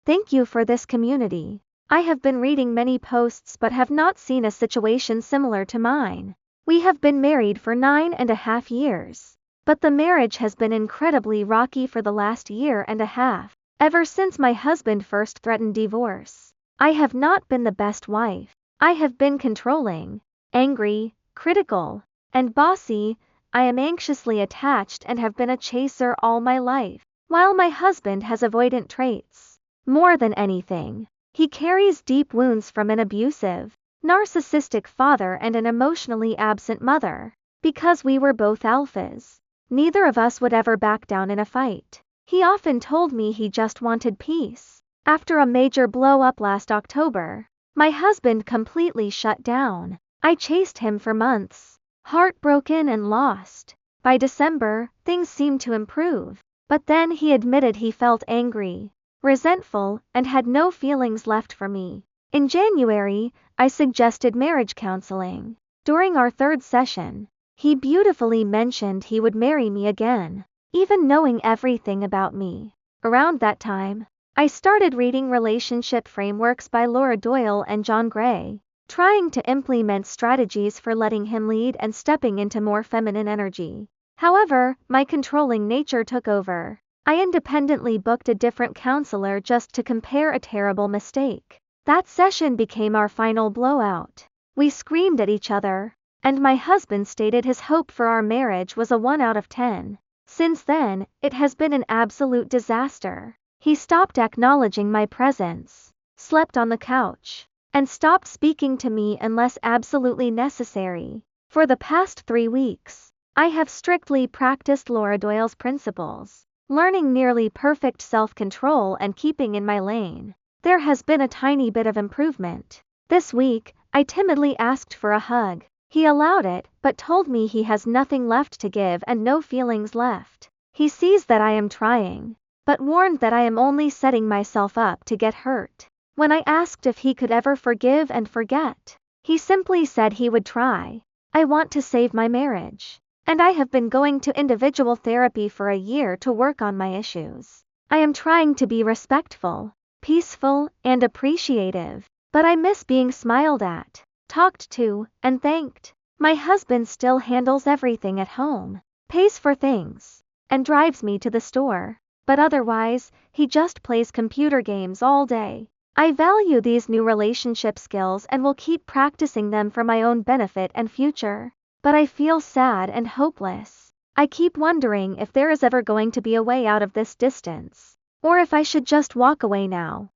Thank you for this community. I have been reading many posts but have not seen a situation similar to mine. We have been married for 9.5 years. But the marriage has been incredibly rocky for the last year and a half. Ever since my husband first threatened divorce, I have not been the best wife. I have been controlling, angry, critical, and bossy. I am anxiously attached and have been a chaser all my life, while my husband has avoidant traits. More than anything, he carries deep wounds from an abusive, narcissistic father and an emotionally absent mother. Because we were both alphas, neither of us would ever back down in a fight. He often told me he just wanted peace. After a major blow-up last October, my husband completely shut down. I chased him for months, heartbroken and lost. By December, things seemed to improve, but then he admitted he felt angry, resentful, and had no feelings left for me. In January, I suggested marriage counseling. During our third session, he beautifully mentioned he would marry me again, even knowing everything about me. Around that time, I started reading relationship frameworks by Laura Doyle and John Gray, trying to implement strategies for letting him lead and stepping into more feminine energy. However, my controlling nature took over. I independently booked a different counselor just to compare. A terrible mistake. That session became our final blowout. We screamed at each other, and my husband stated his hope for our marriage was a 1 out of 10. Since then, it has been an absolute disaster. He stopped acknowledging my presence, slept on the couch, and stopped speaking to me unless absolutely necessary. For the past 3 weeks, I have strictly practiced Laura Doyle's principles, learning nearly perfect self-control and keeping in my lane. There has been a tiny bit of improvement. This week, I timidly asked for a hug. He allowed it, but told me he has nothing left to give and no feelings left. He sees that I am trying, but warned that I am only setting myself up to get hurt. When I asked if he could ever forgive and forget, he simply said he would try. I want to save my marriage, and I have been going to individual therapy for a year to work on my issues. I am trying to be respectful, peaceful, and appreciative, but I miss being smiled at, talked to, and thanked. My husband still handles everything at home, pays for things, and drives me to the store. But otherwise, he just plays computer games all day. I value these new relationship skills and will keep practicing them for my own benefit and future. But I feel sad and hopeless. I keep wondering if there is ever going to be a way out of this distance, or if I should just walk away now.